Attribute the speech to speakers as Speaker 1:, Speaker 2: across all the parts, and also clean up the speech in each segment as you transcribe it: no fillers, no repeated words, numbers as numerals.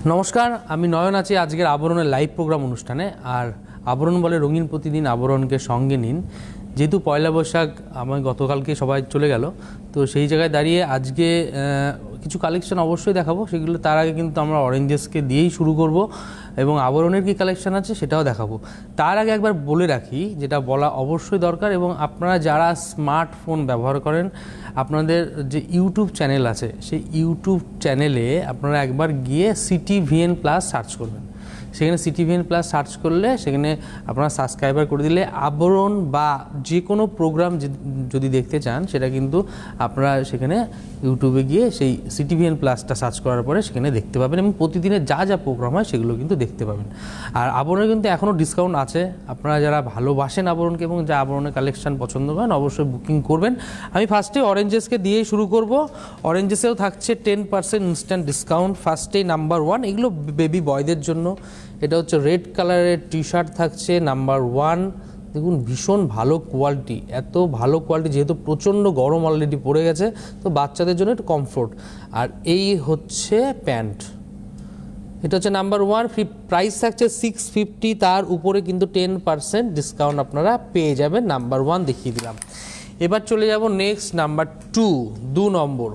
Speaker 1: নমস্কার, আমি নয়ন আছি আজকের আবরণের লাইভ প্রোগ্রাম অনুষ্ঠানে। আর আবরণ বলে রঙিন প্রতিদিন, আবরণকে সঙ্গে নিন। যেহেতু পয়লা বৈশাখ আমার গতকালকে সবাই চলে গেল, তো সেই জায়গায় দাঁড়িয়ে আজকে কিছু কালেকশন অবশ্যই দেখাবো। সেগুলো তার আগে কিন্তু আমরা অরেঞ্জেসকে দিয়েই শুরু করব এবং আবরণের কী কালেকশন আছে সেটাও দেখাবো। তার আগে একবার বলে রাখি, যেটা বলা অবশ্যই দরকার, এবং আপনারা যারা স্মার্টফোন ব্যবহার করেন, আপনাদের যে ইউটিউব চ্যানেল আছে সেই ইউটিউব চ্যানেলে আপনারা একবার গিয়ে CTVN প্লাস সার্চ করবেন। সেখানে CTVN প্লাস সার্চ করলে সেখানে আপনারা সাবস্ক্রাইবার করে দিলে আবরণ বা যে কোনো প্রোগ্রাম যদি দেখতে চান সেটা কিন্তু আপনারা সেখানে ইউটিউবে গিয়ে সেই CTVN প্লাসটা সার্চ করার পরে সেখানে দেখতে পাবেন এবং প্রতিদিনের যা যা প্রোগ্রাম হয় সেগুলো কিন্তু দেখতে পাবেন। আর আবরণের কিন্তু এখনও ডিসকাউন্ট আছে। আপনারা যারা ভালোবাসেন আবরণকে এবং যা আবরণের কালেকশন পছন্দ করেন অবশ্যই বুকিং করবেন। আমি ফার্স্টে অরেঞ্জেসকে দিয়েই শুরু করব। অরেঞ্জেসেও থাকছে 10% ইনস্ট্যান্ট ডিসকাউন্ট। ফার্স্টেই নাম্বার 1, এগুলো বেবি বয়দের জন্য। এটা হচ্ছে রেড কালারের টি-শার্ট থাকছে নাম্বার 1। দেখুন ভীষণ ভালো কোয়ালিটি, এত ভালো কোয়ালিটি, যেহেতু প্রচণ্ড গরম অলরেডি পড়ে গেছে, তো বাচ্চাদের জন্য একটু কমফোর্ট। আর এই হচ্ছে প্যান্ট, এটা হচ্ছে নাম্বার 1। প্রাইস থাকছে 650, তার উপরে কিন্তু 10% ডিসকাউন্ট আপনারা পেয়ে যাবেন। নাম্বার 1 দেখিয়ে দিলাম। এবার চলে যাব নেক্সট, নাম্বার 2 নম্বর।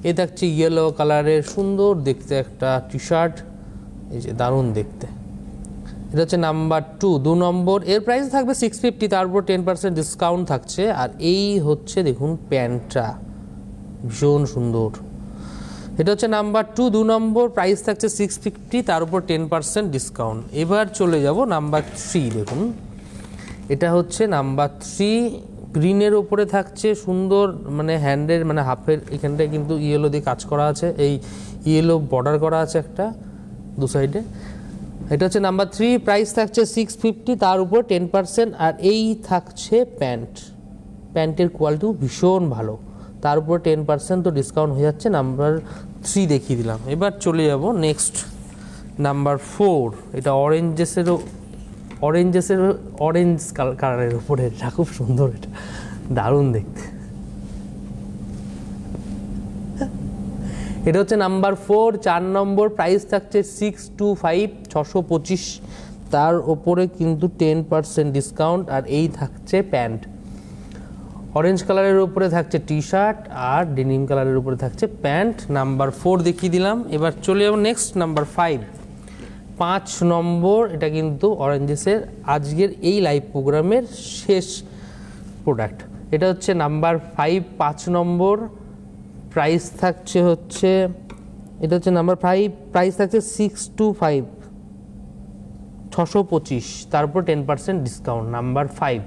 Speaker 1: এ থাকছে ইয়েলো কালারের সুন্দর দেখতে একটা টি-শার্ট, এই যে দারুণ দেখতে। এটা হচ্ছে নাম্বার 2 নম্বর। এর প্রাইস থাকবে 650, তার উপর 10% ডিসকাউন্ট থাকছে। আর এই হচ্ছে দেখুন প্যান্টটা ভীষণ সুন্দর। এটা হচ্ছে নাম্বার 2 নম্বর। প্রাইস থাকছে 650, তার উপর 10% ডিসকাউন্ট। এবার চলে যাব নাম্বার 3। দেখুন এটা হচ্ছে নাম্বার 3। গ্রিনের ওপরে থাকছে সুন্দর, মানে হ্যান্ডের মানে হাফের এখানটায় কিন্তু ইয়েলো দিয়ে কাজ করা আছে, এই ইয়েলো বর্ডার করা আছে একটা দু সাইডে। এটা হচ্ছে নাম্বার 3। প্রাইস থাকছে 650, তার উপর 10%। আর এই থাকছে প্যান্টের কোয়ালিটিও ভীষণ ভালো, তার উপর 10% তো ডিসকাউন্ট হয়ে যাচ্ছে। নাম্বার 3 দেখিয়ে দিলাম। এবার চলে যাব নেক্সট, নাম্বার 4। এটা অরেঞ্জ কালারের উপরে, এটা খুব সুন্দর, এটা দারুণ দেখতে। এটা হচ্ছে নাম্বার 4 নম্বর। প্রাইস থাকছে 625, 625, তার ওপরে কিন্তু 10% ডিসকাউন্ট। আর এই থাকছে প্যান্ট, অরেঞ্জ কালারের উপরে থাকছে টি-শার্ট আর ডেনিম কালারের উপরে থাকছে প্যান্ট। নাম্বার 4 দেখিয়ে দিলাম। এবার চলে যাব নেক্সট, নাম্বার 5 নম্বর। এটা কিন্তু অরেঞ্জেসের আজকের এই লাইভ প্রোগ্রামের শেষ প্রোডাক্ট। এটা হচ্ছে নাম্বার 5 নম্বর। প্রাইস থাকছে এটা হচ্ছে নাম্বার 5। প্রাইস থাকছে 625, 625, তারপর 10% ডিসকাউন্ট। নাম্বার 5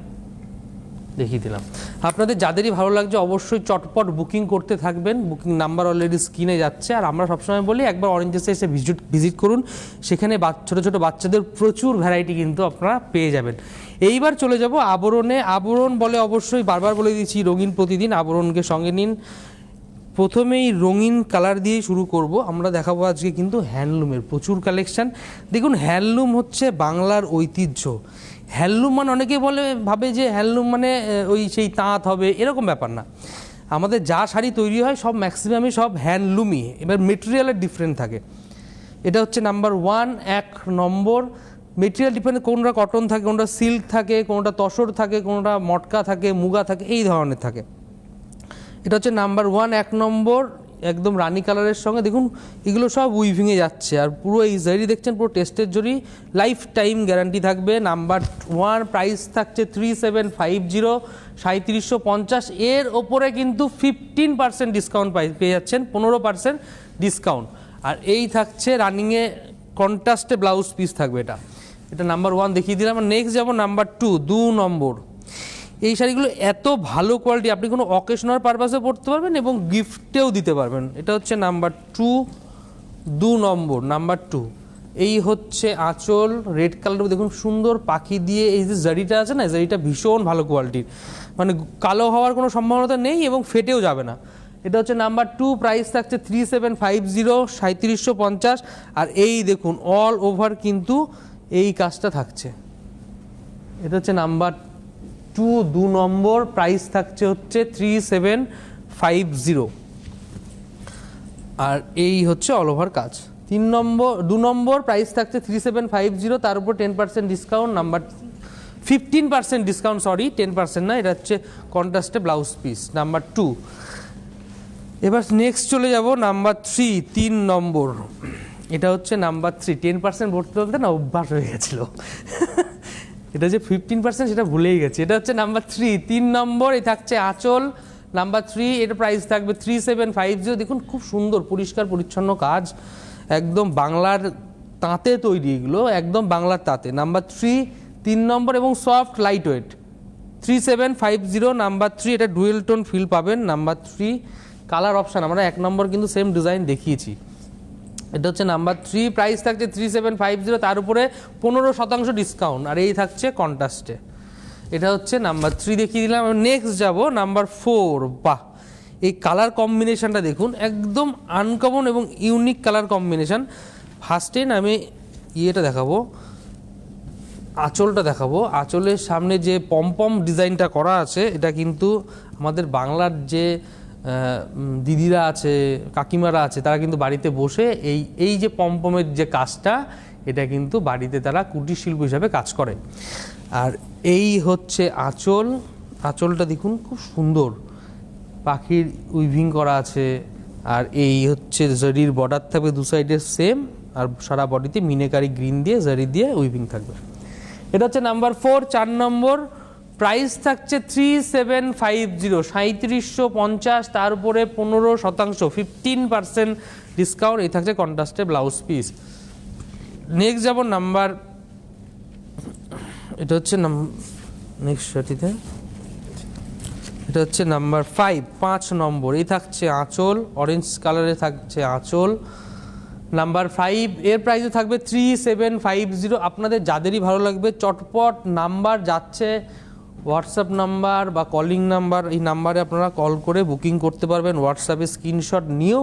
Speaker 1: দেখিয়ে দিলাম। আপনাদের যাদেরই ভালো লাগছে অবশ্যই চটপট বুকিং করতে থাকবেন। বুকিং নাম্বার অলরেডি স্ক্রিনে যাচ্ছে। আর আমরা সবসময় বলি একবার অরেঞ্জেসে এসে ভিজিট করুন, সেখানে ছোটো ছোটো বাচ্চাদের প্রচুর ভ্যারাইটি কিন্তু আপনারা পেয়ে যাবেন। এইবার চলে যাব আবরণে। আবরণ বলে অবশ্যই বারবার বলে দিয়েছি রঙিন প্রতিদিন, আবরণকে সঙ্গে নিন। প্রথমেই রঙিন কালার দিয়ে শুরু করব। আমরা দেখাবো আজকে কিন্তু হ্যান্ডলুমের প্রচুর কালেকশন। দেখুন হ্যান্ডলুম হচ্ছে বাংলার ঐতিহ্য। হ্যান্ডলুম মানে অনেকে ভাবে যে হ্যান্ডলুম মানে ওই সেই তাঁত হবে, এরকম ব্যাপার না। আমাদের যা শাড়ি তৈরি হয় সব ম্যাক্সিমামই সব হ্যান্ডলুমই, এবার মেটেরিয়ালের ডিফারেন্ট থাকে। এটা হচ্ছে নাম্বার 1 নম্বর। মেটেরিয়াল ডিফারেন্ট, কোনটা কটন থাকে, কোনটা সিল্ক থাকে, কোনটা তসর থাকে, কোনটা মটকা থাকে, মুগা থাকে, এই ধরনের থাকে। এটা হচ্ছে নাম্বার 1 নম্বর, একদম রানি কালারের সঙ্গে। দেখুন এগুলো সব উইভিংয়ে যাচ্ছে। আর পুরো এই জরি দেখছেন, পুরো টেস্টের জরি, লাইফ টাইম গ্যারান্টি থাকবে। নাম্বার 1 প্রাইস থাকছে 3750, 3750। এর ওপরে কিন্তু 15% ডিসকাউন্ট পেয়ে যাচ্ছেন, 15% ডিসকাউন্ট। আর এই থাকছে রানিংয়ে কন্ট্রাস্টে ব্লাউজ পিস থাকবে। এটা নাম্বার 1 দেখিয়ে দিলাম। নেক্সট যাব নাম্বার 2 নম্বর। এই শাড়িগুলো এত ভালো কোয়ালিটি, আপনি কোনো অকেশনাল পারপাসে পরতে পারবেন এবং গিফটেও দিতে পারবেন। এটা হচ্ছে নাম্বার 2 নম্বর। নাম্বার 2, এই হচ্ছে আঁচল, রেড কালার, দেখুন সুন্দর পাখি দিয়ে এই যে জারিটা আছে না, জারিটা ভীষণ ভালো কোয়ালিটির, মানে কালো হওয়ার কোনো সম্ভাবনা নেই এবং ফেটেও যাবে না। এটা হচ্ছে নাম্বার 2। প্রাইস থাকছে 3750, 3750। আর এই দেখুন অল ওভার কিন্তু এই কাজটা থাকছে। এটা হচ্ছে নাম্বার 2 নম্বর। প্রাইস থাকছে 3750। আর এই হচ্ছে অল ওভার কাজ। দু নম্বর প্রাইস থাকছে 3750, তার উপর 10% ডিসকাউন্ট, নাম্বার 15% ডিসকাউন্ট, সরি 10% না, এটা হচ্ছে কন্ট্রাস্টে ব্লাউজ পিস নাম্বার 2। এবার নেক্সট চলে যাব নাম্বার 3, 3 নম্বর। এটা হচ্ছে নাম্বার 3, 10% ভর্তি বলতে না অভ্যাস হয়ে গেছিলো এটা যে 15% সেটা ভুলেই গেছি। এটা হচ্ছে নাম্বার 3, 3 নম্বর। এই থাকছে আঁচল নাম্বার 3, এর প্রাইস থাকবে 3750। দেখুন খুব সুন্দর পরিষ্কার পরিচ্ছন্ন কাজ, একদম বাংলার তাঁতে তৈরি, এগুলো একদম বাংলার তাঁতে। নাম্বার 3, 3 নম্বর এবং সফট লাইট ওয়েট 3750 নাম্বার 3। এটা ডুয়েল টোন ফিল পাবেন নাম্বার 3। কালার অপশান আমরা 1 নম্বর কিন্তু সেম ডিজাইন দেখিয়েছি। এটা হচ্ছে নাম্বার 3, প্রাইস থাকছে 3750, তার উপরে 15% ডিসকাউন্ট, আর এই থাকছে কন্ট্রাস্টে। এটা হচ্ছে নাম্বার 3 দেখিয়ে দিলাম। নেক্সট যাব নাম্বার 4। বাহ, এই কালার কম্বিনেশনটা দেখুন, একদম আনকমন এবং ইউনিক কালার কম্বিনেশন। ফার্স্টে আমি ইয়েটা দেখাবো, আঁচলটা দেখাবো। আঁচলের সামনে যে পমপম ডিজাইনটা করা আছে, এটা কিন্তু আমাদের বাংলার যে দিদিরা আছে, কাকিমারা আছে, তারা কিন্তু বাড়িতে বসে এই যে পমপমের যে কাজটা, এটা কিন্তু বাড়িতে তারা কুটির শিল্প হিসাবে কাজ করে। আর এই হচ্ছে আঁচল, আঁচলটা দেখুন খুব সুন্দর, পাখির উইভিং করা আছে। আর এই হচ্ছে জারির বর্ডার থাকবে দু সাইডে সেম, আর সারা বডিতে মিনেকারি গ্রিন দিয়ে জারি দিয়ে উইভিং থাকবে। এটা হচ্ছে নাম্বার 4, 4 নম্বর। প্রাইস থাকছে 3750, 3750, তার উপরে 15%, 15% ডিসকাউন্ট। এই থাকছে কন্ট্রাস্টে ব্লাউজ পিস। নেক্সট যাব নাম্বার, এটা হচ্ছে নেক্সট সাথীতে, এটা হচ্ছে নাম্বার 5, 5 নম্বর। এই থাকছে আঁচল, অরেঞ্জ কালারে থাকছে আঁচল নাম্বার 5। এর প্রাইসে থাকবে 3750। আপনাদের যাদেরই ভালো লাগবে চটপট নাম্বার যাচ্ছে, হোয়াটসঅ্যাপ নাম্বার বা কলিং নাম্বার, এই নাম্বারে আপনারা কল করে বুকিং করতে পারবেন, হোয়াটসঅ্যাপে স্ক্রিনশট নিয়েও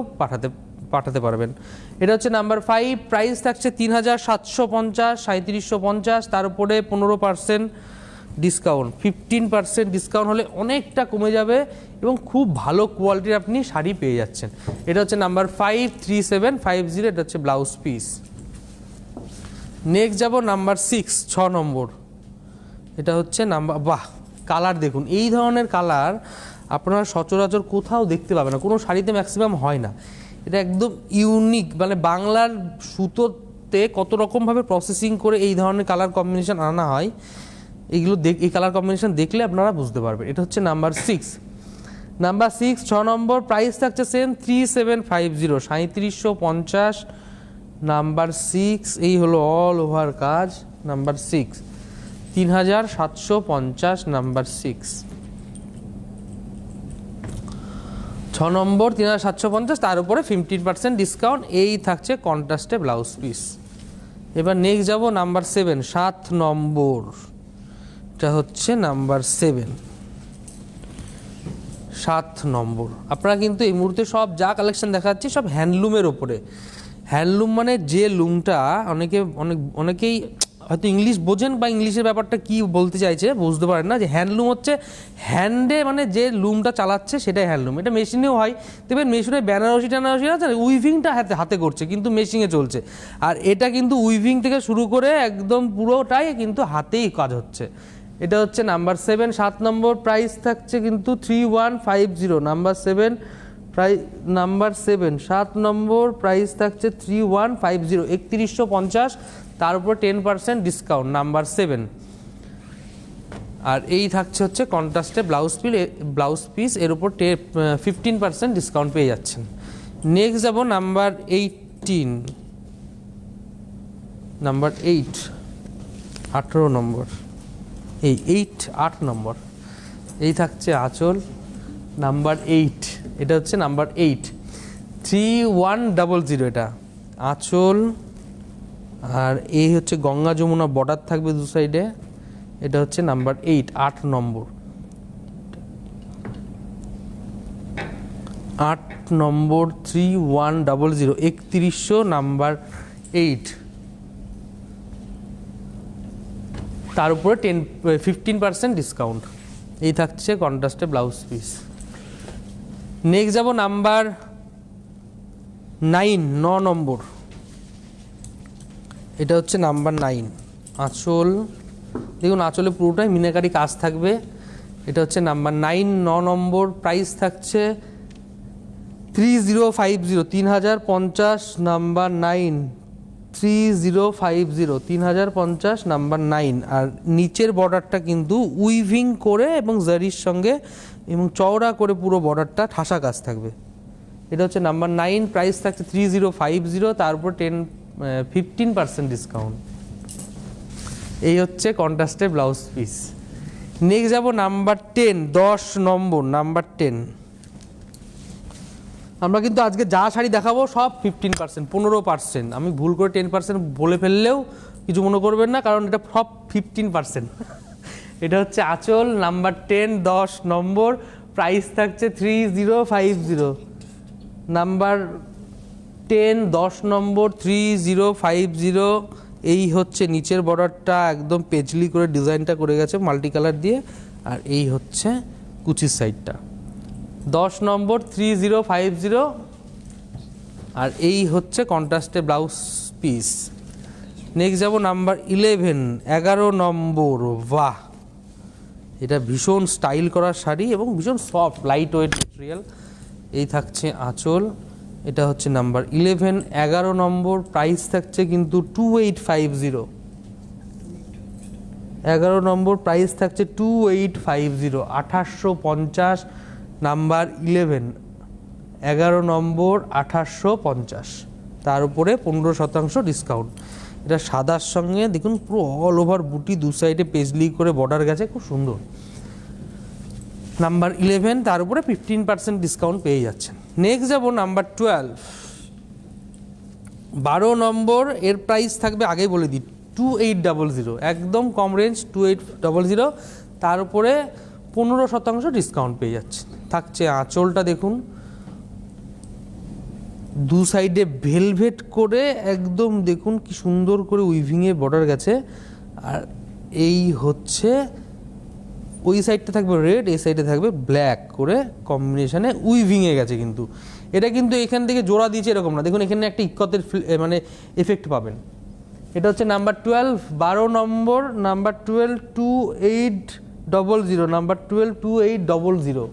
Speaker 1: পাঠাতে পারবেন। এটা হচ্ছে নাম্বার 5, প্রাইস থাকছে 3750, 3750, তার উপরে 15% ডিসকাউন্ট, 15% ডিসকাউন্ট হলে অনেকটা কমে যাবে এবং খুব ভালো কোয়ালিটির আপনি শাড়ি পেয়ে যাচ্ছেন। এটা হচ্ছে নাম্বার 5, 3750। এটা হচ্ছে ব্লাউজ পিস। নেক্সট যাব নাম্বার 6, 6 নম্বর। এটা হচ্ছে নাম্বার, বাহ কালার দেখুন, এই ধরনের কালার আপনারা সচরাচর কোথাও দেখতে পাবেন না, কোনো শাড়িতে ম্যাক্সিমাম হয় না। এটা একদম ইউনিক, মানে বাংলার সুতোতে কত রকমভাবে প্রসেসিং করে এই ধরনের কালার কম্বিনেশন আনা হয়, এইগুলো এই কালার কম্বিনেশন দেখলে আপনারা বুঝতে পারবেন। এটা হচ্ছে নাম্বার 6, নাম্বার 6, 6 নম্বর। প্রাইস থাকছে সেম 3750, 3750 নাম্বার 6। এই হলো অল ওভার কাজ নাম্বার 6, 3750 নাম্বার 6, 6 নম্বর 3750, তার উপরে 15% ডিসকাউন্ট। এই থাকছে কন্ট্রাস্টে ব্লাউজ পিস। এবার নেক্সট যাব নাম্বার 7, 7 নম্বর। এটা হচ্ছে নাম্বার 7, 7 নম্বর। আপনারা কিন্তু এই মুহূর্তে সব যা কালেকশন দেখাচ্ছি সব হ্যান্ডলুমের ওপরে। হ্যান্ডলুম মানে যে লুমটা, অনেকেই হয়তো ইংলিশ বোঝেন বা ইংলিশের ব্যাপারটা কি বলতে চাইছে বুঝতে পারেন না, যে হ্যান্ডলুম হচ্ছে হ্যান্ডে, মানে যে লুমটা চালাচ্ছে সেটাই হ্যান্ডলুম। এটা মেশিনেও হয়, দেখবেন মেশিনে বেনারসি আছে, উইভিংটা হাতে করছে কিন্তু মেশিনে চলছে। আর এটা কিন্তু উইভিং থেকে শুরু করে একদম পুরোটাই কিন্তু হাতেই কাজ হচ্ছে। এটা হচ্ছে নাম্বার 7, 7 নম্বর। প্রাইস থাকছে কিন্তু 3150, নাম্বার 7, প্রাইস নাম্বার 7, 7 নম্বর। প্রাইস থাকছে 3150, 3150, তার উপর 10% ডিসকাউন্ট নাম্বার 7। আর এই থাকছে হচ্ছে কন্ট্রাস্টে ব্লাউজ পিস, এর উপর 15% ডিসকাউন্ট পেয়ে যাচ্ছেন। নেক্সট যাব নাম্বার 18, নাম্বার 8, 18 নম্বর। এই 8 নম্বর। এই থাকছে আঁচল নাম্বার 8। এটা হচ্ছে নাম্বার 8, 3100। এটা আঁচল, আর এই হচ্ছে গঙ্গা যমুনা বর্ডার থাকবে দু সাইডে। এটা হচ্ছে নাম্বার 8, 8 নম্বর। 8 নম্বর 3100, 3100 নাম্বার 8, তার উপরে 15% ডিসকাউন্ট। এই থাকছে কন্ট্রাস্টে ব্লাউজ পিস। নেক্সট যাব নাম্বার 9, 9 নম্বর। এটা হচ্ছে নাম্বার 9 আঁচল। দেখুন আঁচলে পুরোটাই মিনাকারি কাজ থাকবে। এটা হচ্ছে নাম্বার 9, 9 নম্বর, প্রাইস থাকছে 3050, 3050 নাম্বার 9, 3050, 3050 নাম্বার 9। আর নিচের বর্ডারটা কিন্তু উইভিং করে এবং জারির সঙ্গে এবং চওড়া করে পুরো বর্ডারটা ঠাসা কাজ থাকবে। এটা হচ্ছে নাম্বার 9, প্রাইস থাকছে 3050, তার উপর 15% ডিসকাউন্ট। এই হচ্ছে কন্ট্রাস্টের ব্লাউজ পিস। নেক্সট যাব নাম্বার 10, 10 নম্বর, নাম্বার 10। আমরা কিন্তু আজকে যা শাড়ি দেখাবো সব 15%, 15%। আমি ভুল করে 10% বলে ফেললেও কিছু মনে করবেন না, কারণ এটা সব 15%। এটা হচ্ছে আঁচল, নাম্বার 10, 10 নম্বর, প্রাইস থাকছে 3050। নাম্বার 10, 10 নম্বর, 3050। এই হচ্ছে নিচের বর্ডারটা একদম পেজলি করে ডিজাইনটা করে গেছে মাল্টি কালার দিয়ে। আর এই হচ্ছে কুচির সাইডটা। 10 নম্বর, 3050। আর এই হচ্ছে কন্ট্রাস্টে ব্লাউজ পিস। নেক্সট যাব নাম্বার 11, 11 নম্বর। বাহ, এটা ভীষণ স্টাইল করা শাড়ি এবং ভীষণ সফট লাইট ওয়েট ম্যাটেরিয়াল। এই থাকছে আঁচল। এটা হচ্ছে নাম্বার 11, 11 নম্বর, প্রাইস থাকছে কিন্তু 2850। 11 নম্বর, প্রাইস থাকছে 2850, 2850 নাম্বার 11, 11 নম্বর, 2850, তার উপরে 15% ডিসকাউন্ট। এটা সাদার সঙ্গে দেখুন পুরো অল ওভার বুটি, দু সাইডে পেজলি করে বর্ডার গেছে, খুব সুন্দর। নাম্বার 11, তার উপরে 15% ডিসকাউন্ট পেয়ে যাচ্ছেন। নেক্সট যাব নাম্বার 12, 12 নম্বর। এর প্রাইস থাকবে আগেই বলে দিই 2800, একদম কম রেঞ্জ 2800, তার উপরে 15% ডিসকাউন্ট পেয়ে যাচ্ছে। থাকছে আঁচলটা দেখুন, দু সাইডে ভেলভেট করে একদম দেখুন কি সুন্দর করে উইভিংয়ে বর্ডার গেছে। আর এই হচ্ছে ওই সাইডটা থাকবে রেড, এই সাইডে থাকবে ব্ল্যাক করে কম্বিনেশনে উইভিংয়ে গেছে। কিন্তু এটা কিন্তু এখান থেকে জোড়া দিয়েছে এরকম না, দেখুন এখানে একটা ইক্কতের মানে এফেক্ট পাবেন। এটা হচ্ছে নাম্বার 12, 12 নম্বর, নাম্বার 12, 2800, নাম্বার 12, 2800,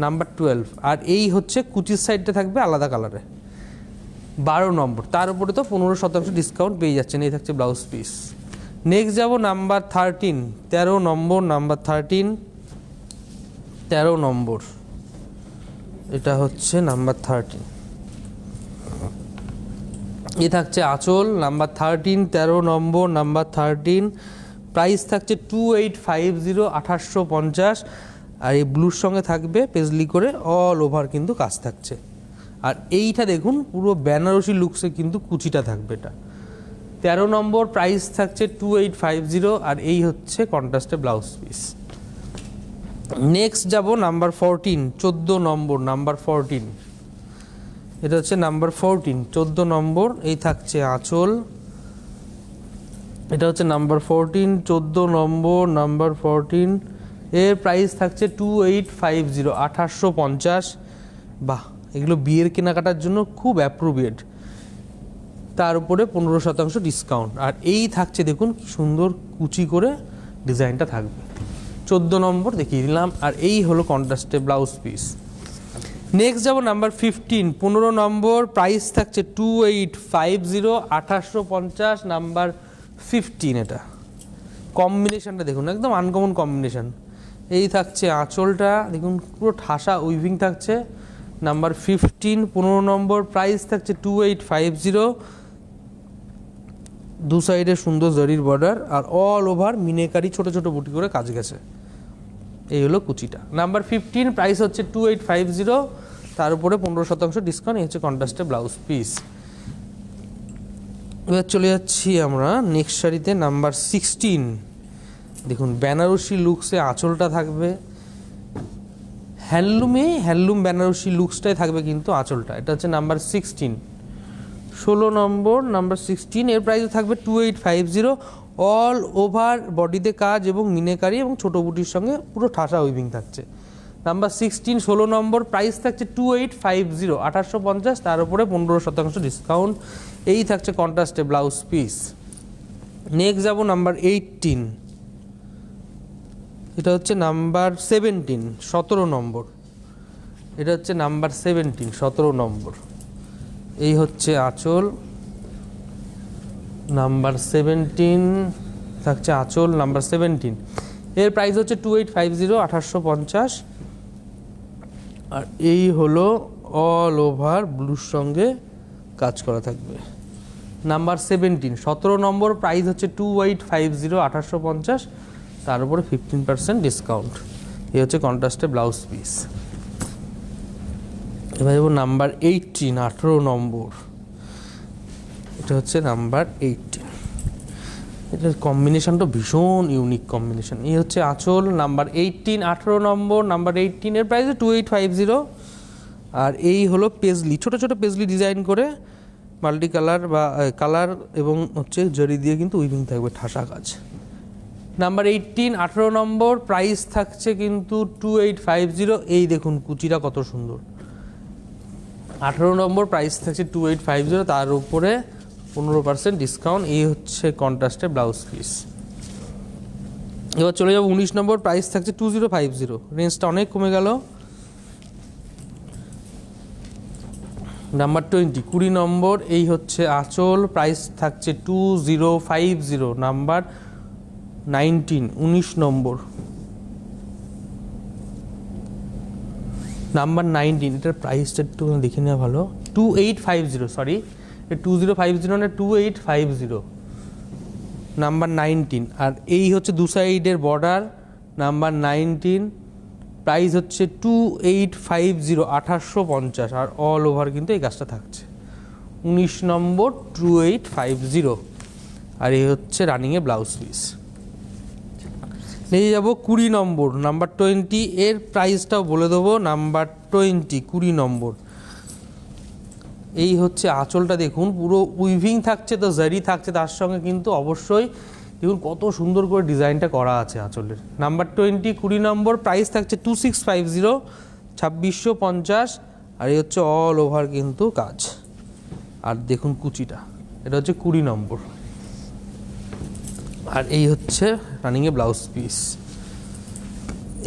Speaker 1: নাম্বার 12। আর এই হচ্ছে কুচির সাইডটা থাকবে আলাদা কালারে, 12 নম্বর, তার উপরে তো 15% ডিসকাউন্ট পেয়ে যাচ্ছেন। এই থাকছে ব্লাউজ পিস। নেক্সট যাব নাম্বার 13, 13 নম্বর, নাম্বার 13, 13 নম্বর। এটা হচ্ছে নাম্বার 13। এ থাকছে আঁচল, নাম্বার 13, 13 নম্বর, নাম্বার 13, প্রাইস থাকছে 2850, 2850। আর এই ব্লুর সঙ্গে থাকবে পেজলি করে অল ওভার কিন্তু কাজ থাকছে। আর এইটা দেখুন পুরো বেনারসি লুকসে কিন্তু কুচিটা থাকবে। এটা 13 নম্বর, প্রাইস থাকছে 2850। আর এই হচ্ছে কন্ট্রাস্টে ব্লাউজ পিস। নেক্সট যাব নাম্বার 14, 14 নম্বর, নাম্বার 14। এটা হচ্ছে নাম্বার 14, 14 নম্বর। এই থাকছে আঁচল। এটা হচ্ছে নাম্বার 14, 14 নম্বর, নাম্বার 14। এর প্রাইস থাকছে 2850, 2850। বাহ, এগুলো বিয়ের কেনাকাটার জন্য খুব অ্যাপ্রোপ্রিয়েট। তার উপরে 15% ডিসকাউন্ট। আর এই থাকছে দেখুন কি সুন্দর কুচি করে ডিজাইনটা থাকবে। 14 নম্বর দেখিয়ে দিলাম। আর এই হলো কন্ট্রাস্টে ব্লাউজ পিস। নেক্সট যাব নাম্বার 15, 15 নম্বর, প্রাইস থাকছে 2850, 2850, নাম্বার 15। এটা কম্বিনেশনটা দেখুন একদম আনকমন কম্বিনেশন। এই থাকছে আঁচলটা দেখুন পুরো ঠাসা উইভিং থাকছে। নাম্বার 15, 15 নম্বর, প্রাইস থাকছে 2850। দু সাইডে সুন্দর জরির বর্ডার আর অল ওভার মিনেকারি ছোট ছোট বুটি করে কাজ গেছে। এই হলো কুচিটা। নাম্বার 15, প্রাইস হচ্ছে 2850, তার উপরে 15% ডিসকাউন্ট। এই হচ্ছে কন্ট্রাস্টে ব্লাউজ পিস। এবার চলে যাচ্ছি আমরা নেক্সট শাড়িতে, নাম্বার 16। দেখুন বেনারসি লুকসে আঁচলটা থাকবে, হ্যান্ডলুম বেনারসি লুকসটাই থাকবে কিন্তু আঁচলটা। এটা হচ্ছে নাম্বার 16, 16 নম্বর, নাম্বার 16। এর প্রাইস থাকবে 2850। অল ওভার বডিতে কাজ এবং মিনেকারি এবং ছোটো বুটির সঙ্গে পুরো ঠাসা উইভিং থাকছে। নাম্বার 16 16 নম্বর, প্রাইস থাকছে 2850, 2850, তার উপরে 15% ডিসকাউন্ট। এই থাকছে কন্ট্রাস্টে ব্লাউজ পিস। নেক্সট যাব নাম্বার 18, এটা হচ্ছে নাম্বার 17 17 নম্বর, এটা হচ্ছে নাম্বার 17 17 নম্বর। এই হচ্ছে আঁচল, নাম্বার 17 থাকছে আঁচল নাম্বার 17। এর প্রাইস হচ্ছে 2850, 2850। আর এই হলো অল ওভার ব্লুর সঙ্গে কাজ করা থাকবে। নাম্বার 17 17 নম্বর, প্রাইস হচ্ছে 2850, 2850, তার উপরে 15% ডিসকাউন্ট। এই হচ্ছে কন্ট্রাস্টে ব্লাউজ পিস। এবার যাবো নাম্বার 18 18 নম্বর, এটা হচ্ছে নাম্বার 18। এটার কম্বিনেশনটা ভীষণ ইউনিক কম্বিনেশন। এই হচ্ছে আঁচল, নাম্বার 18 18 নম্বর, নাম্বার 18 এর প্রাইস 2850। আর এই হলো পেজলি, ছোট ছোট পেজলি ডিজাইন করে মাল্টি কালার বা কালার এবং হচ্ছে জরি দিয়ে কিন্তু উইভিং থাকবে, ঠাসা কাজ। নাম্বার 18 18 নম্বর, প্রাইস থাকছে কিন্তু 2850। এই দেখুন কুচিটা কত সুন্দর। 18 নম্বর প্রাইস থাকছে 2850, তার উপরে 15% ডিসকাউন্ট। এই হচ্ছে কন্ট্রাস্টে ব্লাউজ পিস। এবার চলে যাবো 19 নম্বর, প্রাইস থাকছে 2050, রেঞ্জটা অনেক কমে গেল। নাম্বার 20 20 নম্বর, এই হচ্ছে আঁচল, প্রাইস থাকছে 2050। নাম্বার 19 19 নম্বর, নাম্বার 19, এটার প্রাইসটা একটু দেখে নেওয়া ভালো, 2850, সরি 2050 না 2850, নাম্বার 19। আর এই হচ্ছে দু সাইডের বর্ডার, নাম্বার 19, প্রাইস হচ্ছে 2850, 2850, আর অল ওভার কিন্তু এই কাজটা থাকছে। 19 নম্বর 2850। আর এই হচ্ছে রানিংয়ে ব্লাউজ পিস। নিয়ে যাবো 20 নম্বর, নাম্বার 20, এর প্রাইসটাও বলে দেবো। নাম্বার 20 20 নম্বর, এই হচ্ছে আঁচলটা দেখুন, পুরো উইভিং থাকছে, তো জারি থাকছে তার সঙ্গে, কিন্তু অবশ্যই দেখুন কত সুন্দর করে ডিজাইনটা করা আছে আঁচলের। নাম্বার 20 20 নম্বর, প্রাইস থাকছে 2650, 2650। আর এই হচ্ছে অল ওভার কিন্তু কাজ। আর দেখুন কুচিটা, এটা হচ্ছে 20 নম্বর। আর এই হচ্ছে রানিংয়ে ব্লাউজ পিস।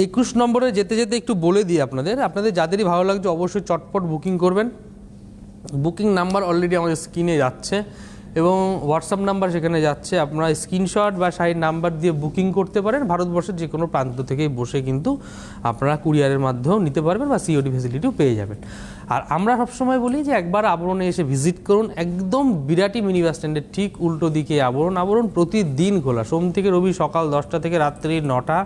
Speaker 1: 21 নম্বরে যেতে যেতে একটু বলে দিই আপনাদের যাদেরই ভালো লাগছে অবশ্যই চটপট বুকিং করবেন। বুকিং নাম্বার অলরেডি আমাদের স্ক্রিনে যাচ্ছে এবং হোয়াটসঅ্যাপ নাম্বার সেখানে যাচ্ছে। আপনারা স্ক্রিনশট বা শাড়ির নাম্বার দিয়ে বুকিং করতে পারেন। ভারতবর্ষের যে কোনো প্রান্ত থেকেই বসে কিন্তু আপনারা কুরিয়ারের মাধ্যমেও নিতে পারবেন বা সিওডি ফ্যাসিলিটিও পেয়ে যাবেন। আর আমরা সবসময় বলি যে একবার আবরণে এসে ভিজিট করুন। একদম বিরাটি মিনি বাস স্ট্যান্ডের ঠিক উল্টো দিকে আবরণ প্রতিদিন খোলা, সোম থেকে রবি সকাল 10টা থেকে রাত্রি 9টা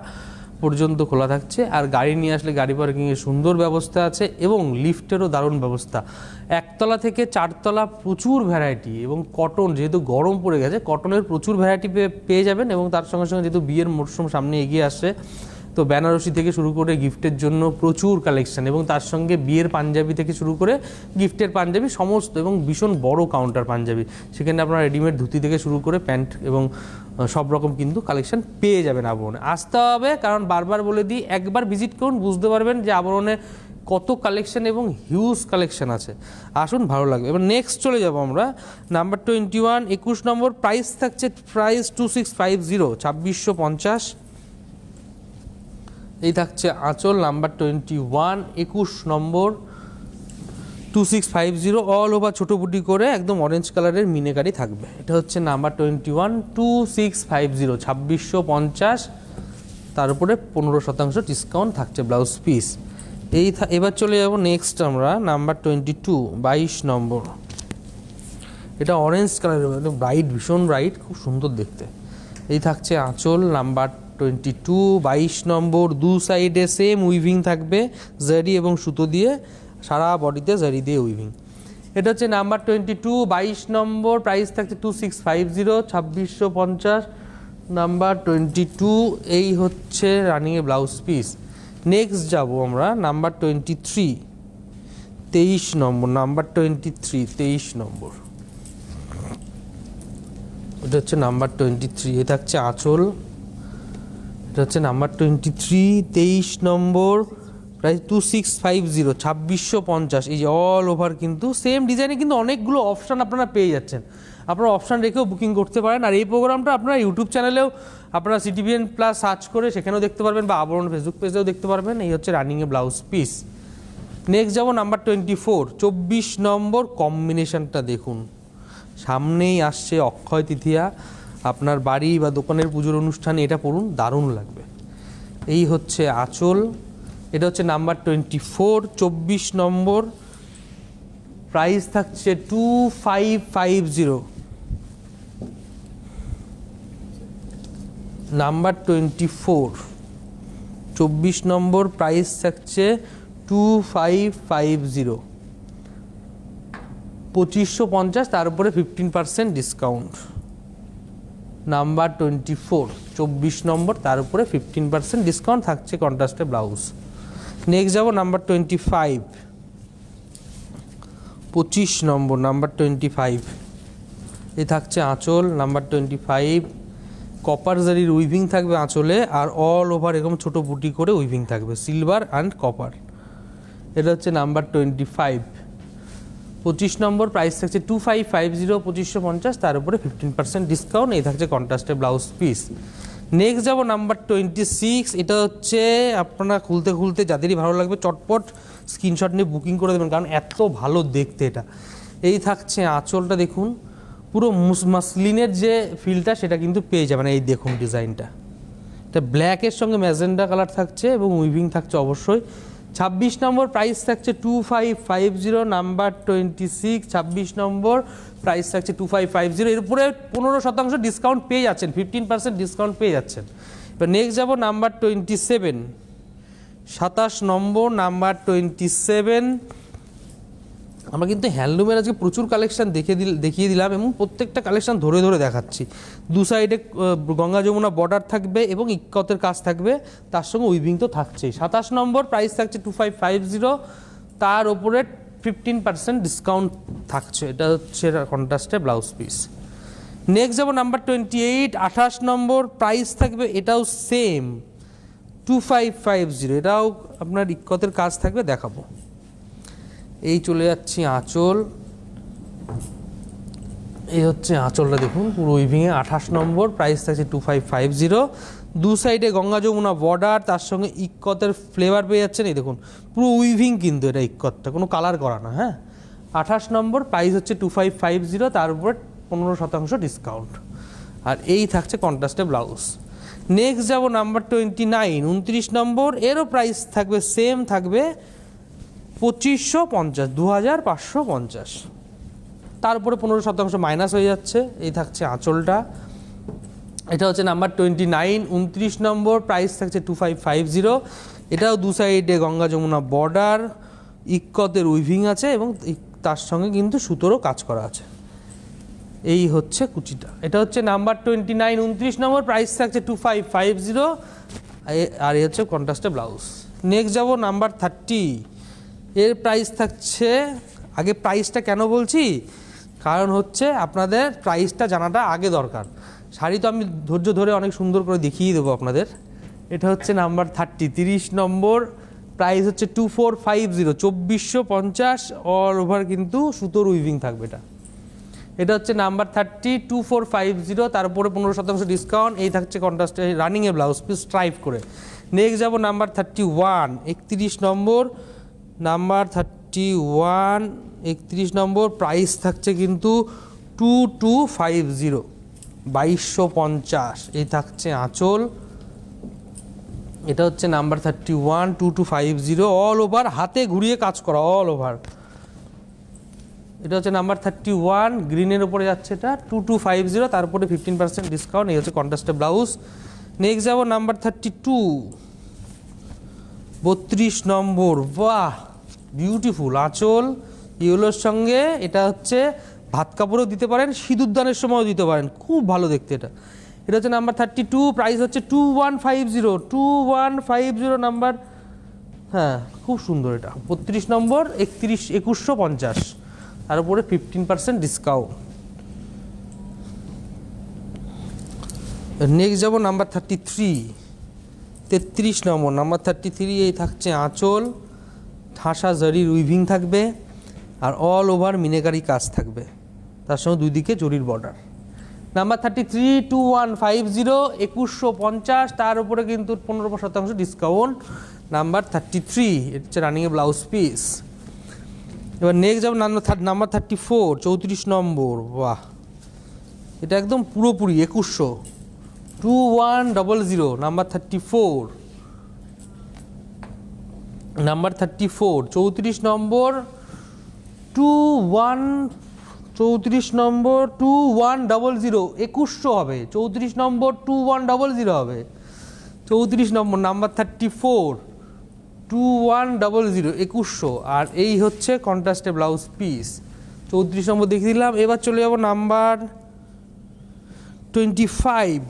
Speaker 1: পর্যন্ত খোলা থাকছে। আর গাড়ি নিয়ে আসলে গাড়ি পার্কিংয়ের সুন্দর ব্যবস্থা আছে এবং লিফটেরও দারুণ ব্যবস্থা। একতলা থেকে 4তলা প্রচুর ভ্যারাইটি, এবং কটন, যেহেতু গরম পড়ে গেছে, কটনের প্রচুর ভ্যারাইটি পেয়ে যাবেন। এবং তার সঙ্গে সঙ্গে যেহেতু বিয়ের মরশুম সামনে এগিয়ে আসছে, তো বেনারসি থেকে শুরু করে গিফটের জন্য প্রচুর কালেকশন, এবং তার সঙ্গে বিয়ের পাঞ্জাবি থেকে শুরু করে গিফটের পাঞ্জাবি সমস্ত, এবং ভীষণ বড় কাউন্টার পাঞ্জাবি, সেখানে আপনারা রেডিমেড ধুতি থেকে শুরু করে প্যান্ট এবং সব রকম কিন্তু কালেকশন পেয়ে যাবেন আবরণে। আসতে হবে, কারণ বারবার বলে দিই, একবার ভিজিট করুন, বুঝতে পারবেন যে আবরণে কত কালেকশন এবং হিউজ কালেকশন আছে। আসুন, ভালো লাগবে। এবার নেক্সট চলে যাব আমরা নাম্বার 21 21 নম্বর, প্রাইস থাকছে 2650, 2650। এই থাকছে আঁচল, নাম্বার 21 21 নম্বর 2650, অল ওভার ছোটো বুটি করে একদম অরেঞ্জ কালারের মিনেকারি থাকবে। এটা হচ্ছে নাম্বার 21 2650, 2650, তার উপরে 15% ডিসকাউন্ট থাকছে ব্লাউজ পিস। এবার চলে যাব নেক্সট আমরা নাম্বার 22 22 নম্বর। এটা অরেঞ্জ কালারের, ব্রাইট, ভীষণ ব্রাইট, খুব সুন্দর দেখতে। এই থাকছে আঁচল, নাম্বার 22 22 নম্বর। দু সাইডে সেম উইভিং থাকবে, জারি এবং সুতো দিয়ে, সারা বডিতে জারি দিয়ে উইভিং। এটা হচ্ছে নাম্বার 22 22 নম্বর, প্রাইস থাকছে 2650, 2650, নাম্বার 22। এই হচ্ছে রানিংয়ে ব্লাউজ পিস। নেক্সট যাব আমরা নাম্বার 23 23 নম্বর, নাম্বার 23 23 নম্বর। এটা হচ্ছে নাম্বার 23, এ থাকছে আঁচল। এটা হচ্ছে নাম্বার 23 23 নম্বর, প্রাইস 2650, 2650। এই যে অল ওভার কিন্তু সেম ডিজাইনে কিন্তু অনেকগুলো অপশান আপনারা পেয়ে যাচ্ছেন। আপনারা অপশান রেখেও বুকিং করতে পারেন। আর এই প্রোগ্রামটা আপনারা ইউটিউব চ্যানেলেও আপনারা CTVN প্লাস সার্চ করে সেখানেও দেখতে পারবেন, বা আবরণ ফেসবুক পেজেও দেখতে পারবেন। এই হচ্ছে রানিংয়ে ব্লাউজ পিস। নেক্সট যাবো নাম্বার 24, 24 নম্বর কম্বিনেশনটা দেখুন। সামনেই আসছে অক্ষয় তৃতীয়া, আপনার বাড়ি বা দোকানের পুজোর অনুষ্ঠানে এটা পরুন, দারুণ লাগবে। এই হচ্ছে আঁচল, এটা হচ্ছে নাম্বার 24, 24 নম্বর। প্রাইস থাকছে 2550। নাম্বার 24, 24 নম্বর, প্রাইস থাকছে 2550, 2550, তার উপরে 15% ডিসকাউন্ট। নাম্বার 24, 24 নম্বর, তার উপরে 15% ডিসকাউন্ট থাকছে, কন্ট্রাস্টে ব্লাউজ। নেক্সট যাব নাম্বার 25, 25 নম্বর, নাম্বার 25। এ থাকছে আঁচল, নাম্বার 25। কপার জারির উইভিং থাকবে আঁচলে, আর অল ওভার এরকম ছোটো বুটি করে উইভিং থাকবে, সিলভার অ্যান্ড কপার। এটা হচ্ছে নাম্বার 25, 25 নম্বর। প্রাইস থাকছে 2550, 2550, তার উপরে 15% ডিসকাউন্ট। এই থাকছে কন্ট্রাস্টে ব্লাউজ পিস। নেক্সট যাব নাম্বার 26। এটা হচ্ছে আপনারা খুলতে খুলতে যাদেরই ভালো লাগবে চটপট স্ক্রিনশট নিয়ে বুকিং করে দেবেন, কারণ এত ভালো দেখতে এটা। এই থাকছে আঁচলটা দেখুন, পুরো মাসলিনের যে ফিলটা সেটা কিন্তু পেয়ে যাবেন। এই দেখুন ডিজাইনটা, এটা ব্ল্যাকের সঙ্গে ম্যাজেন্ডা কালার থাকছে এবং উইভিং থাকছে অবশ্যই। 26 নম্বর, প্রাইস থাকছে 2550। নাম্বার 26, 26 নম্বর, প্রাইস থাকছে 2550। এর উপরে 15% ডিসকাউন্ট পেয়ে যাচ্ছেন, 15% ডিসকাউন্ট পেয়ে যাচ্ছেন। এবার নেক্সট যাব নাম্বার 27, 27 নম্বর, নাম্বার 27। আমরা কিন্তু হ্যান্ডলুমের আজকে প্রচুর কালেকশান দেখিয়ে দিলাম, এবং প্রত্যেকটা কালেকশান ধরে ধরে দেখাচ্ছি। দু সাইডে গঙ্গা যমুনা বর্ডার থাকবে এবং ইক্কতের কাজ থাকবে, তার সঙ্গে উইভিং তো থাকছেই। 27 নম্বর, প্রাইস থাকছে 2550, তার ওপরে 15% ডিসকাউন্ট থাকছে। এটা হচ্ছে কন্ট্রাস্টে ব্লাউজ পিস। নেক্সট যাব নাম্বার 28, 28 নম্বর, প্রাইস থাকবে এটাও সেম 2550, এটাও আপনার ইক্কতের কাজ থাকবে, দেখাবো। এই চলে যাচ্ছি আঁচল, এই হচ্ছে আঁচলটা দেখুন পুরো উইভিংয়ে। 28 নম্বর, প্রাইস থাকছে 2550। দু সাইডে গঙ্গা যমুনা বর্ডার, তার সঙ্গে ইক্কতের ফ্লেভার পেয়ে যাচ্ছেন। এই দেখুন পুরো উইভিং কিন্তু এটা ইক্কতটা, কোনো কালার করা না। হ্যাঁ, 28 নম্বর, প্রাইস হচ্ছে 2550, তার উপর 15% ডিসকাউন্ট। আর এই থাকছে কন্ট্রাস্টে ব্লাউজ। নেক্সট যাব নাম্বার 29, 29 নম্বর। এরও প্রাইস থাকবে সেম, থাকবে 2550, 2550, তার উপরে 15% মাইনাস হয়ে যাচ্ছে। এই থাকছে আঁচলটা, এটা হচ্ছে নাম্বার 29, 29 নম্বর, প্রাইস থাকছে 2550। এটাও দু সাইডে গঙ্গা যমুনা বর্ডার, ইক্কতের উইভিং আছে এবং তার সঙ্গে কিন্তু সুতোরও কাজ করা আছে। এই হচ্ছে কুচিটা। এটা হচ্ছে নাম্বার 29, 29 নম্বর, প্রাইস থাকছে 2550, আর এই হচ্ছে কন্ট্রাস্টে ব্লাউজ। নেক্সট যাব নাম্বার 30। এর প্রাইস থাকছে, আগে প্রাইসটা কেন বলছি, কারণ হচ্ছে আপনাদের প্রাইসটা জানাটা আগে দরকার। শাড়ি তো আমি ধৈর্য ধরে অনেক সুন্দর করে দেখিয়ে দেবো আপনাদের। এটা হচ্ছে নাম্বার 30, 30 নম্বর, প্রাইস হচ্ছে 2450, 2450, অল ওভার কিন্তু সুতোর উইভিং থাকবে এটা। এটা হচ্ছে নাম্বার 30, 2450, তার উপরে 15% ডিসকাউন্ট। এই থাকছে কন্ট্রাস্টে রানিংয়ে ব্লাউজ পিস স্ট্রাইপ করে। নেক্সট যাব নাম্বার 31, 31 নম্বর, নাম্বার 31, 31 নম্বর, প্রাইস থাকছে কিন্তু 2250, 2250। এই থাকছে আঁচল, এটা হচ্ছে নাম্বার 31, 2250, অল ওভার হাতে ঘুরিয়ে কাজ করা, অল ওভার। এটা হচ্ছে নাম্বার 31, গ্রিনের উপরে যাচ্ছে এটা, 2250, তার উপরে 15% ডিসকাউন্ট। এই হচ্ছে কন্ট্রাস্টে ব্লাউজ। নেক্সট যাব নাম্বার 32, 32 নম্বর, বাহ বিউটিফুল আঁচল ইয়েলোর সঙ্গে। এটা হচ্ছে ভাত কাপড়ও দিতে পারেন, সিঁদুর দানের সময়ও দিতে পারেন, খুব ভালো দেখতে এটা। এটা হচ্ছে নাম্বার 32, প্রাইস হচ্ছে 2150, 2150 নাম্বার। হ্যাঁ, খুব সুন্দর এটা। 32 নম্বর, 2150, তার উপরে 15% ডিসকাউন্ট। নেক্সট যাব নাম্বার 33, 33 নম্বর, নাম্বার 33, এই থাকছে আঁচল, ঠাসা জরির উইভিং থাকবে আর অল ওভার মিনেকারি কাজ থাকবে, তার সঙ্গে দুই দিকে জরির বর্ডার। নাম্বার 33 2150, 2150, তার উপরে কিন্তু 15% ডিসকাউন্ট। নাম্বার 33, এটা হচ্ছে রানিংয়ে ব্লাউজ পিস। এবার নেক্সট যাবো নাম্বার 34, 34 নম্বর। বাহ, এটা একদম পুরোপুরি 2100, 2100, নাম্বার 34, নাম্বার 34, 34 নম্বর, 34 নম্বর 2100, 2100 হবে। 34 নম্বর 2100 হবে। 34 নম্বর, নাম্বার 34, 2100, 2100। আর এই হচ্ছে কন্ট্রাস্টে ব্লাউজ পিস। 34 নম্বর দেখিয়ে দিলাম। এবার চলে যাব নাম্বার 35,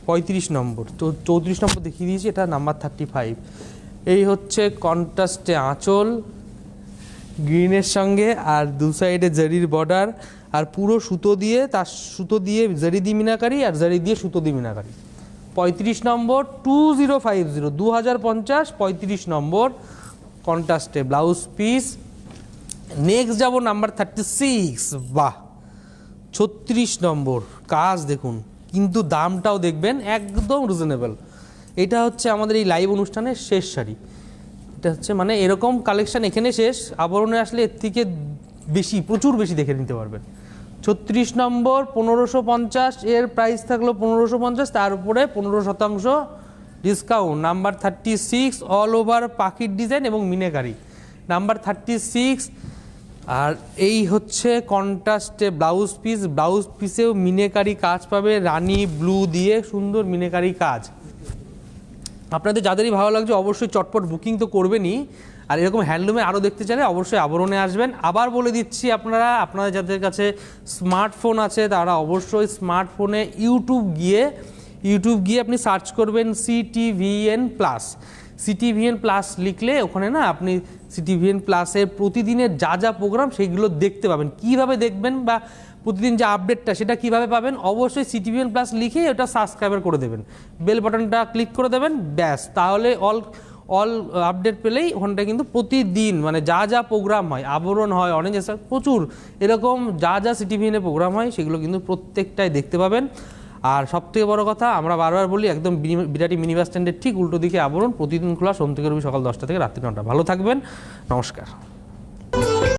Speaker 1: 35 নম্বর। 34 নম্বর দেখিয়ে দিয়েছি, এটা নাম্বার 35। এই হচ্ছে কন্ট্রাস্টে আঁচল গ্রিনের সঙ্গে, আর দু সাইডে জারির বর্ডার, আর পুরো সুতো দিয়ে, তার সুতো দিয়ে জারি দিয়ে মিনাকারি, আর জারি দিয়ে সুতো দিয়ে মিনাকারি। 35 নম্বর, 2050, 2050, 35 নম্বর কন্ট্রাস্টে ব্লাউজ পিস। নেক্সট যাব নাম্বার 36। বাহ, 36 নম্বর, কাজ দেখুন, কিন্তু দামটাও দেখবেন একদম রিজনেবল। এটা হচ্ছে আমাদের এই লাইভ অনুষ্ঠানের শেষ শাড়ি। এটা হচ্ছে মানে এরকম কালেকশন এখানে শেষ, আবরণে আসলে এর থেকে বেশি, প্রচুর বেশি দেখে নিতে পারবেন। 36 নম্বর 1550, এর প্রাইস থাকলো 1550, তার উপরে 15% ডিসকাউন্ট। নাম্বার 36, অল ওভার পাখির ডিজাইন এবং মিনেকারি, নাম্বার 36। আর এই হচ্ছে কন্ট্রাস্টে ব্লাউজ পিস, ব্লাউজ পিসেও মিনেকারি কাজ পাবে, রানী ব্লু দিয়ে সুন্দর মিনেকারি কাজ। আপনাদের যাদেরই ভালো লাগছে অবশ্যই চটপট বুকিং তো করবেনই, আর এরকম হ্যান্ডলুমে আরও দেখতে চাইলে অবশ্যই আবরণে আসবেন। আবার বলে দিচ্ছি, আপনাদের যাদের কাছে স্মার্টফোন আছে তারা অবশ্যই স্মার্টফোনে ইউটিউব গিয়ে আপনি সার্চ করবেন CTVN প্লাস। CTVN প্লাস লিখলে ওখানে না আপনি CTVN প্লাসের প্রতিদিনের যা প্রোগ্রাম সেইগুলো দেখতে পাবেন। কিভাবে দেখবেন বা প্রতিদিন যে আপডেটটা সেটা কিভাবে পাবেন, অবশ্যই CTVN প্লাস লিখে ওটা সাবস্ক্রাইবার করে দেবেন, বেল বাটনটা ক্লিক করে দেবেন, ব্যাস, তাহলে অল আপডেট পেলেই ওখানটা কিন্তু প্রতিদিন মানে যা প্রোগ্রাম হয়, আবরণ হয়, অরেঞ্জ প্রচুর এরকম যা CTVN এ প্রোগ্রাম হয় সেগুলো কিন্তু প্রত্যেকটাই দেখতে পাবেন। আর সবথেকে বড় কথা, আমরা বারবার বলি, একদম বিরাটি মিনি বাস স্ট্যান্ডের ঠিক উল্টো দিকে আবরণ, প্রতিদিন খোলা, সোম থেকে রবি সকাল 10টা থেকে রাত্রি 9টা। ভালো থাকবেন, নমস্কার।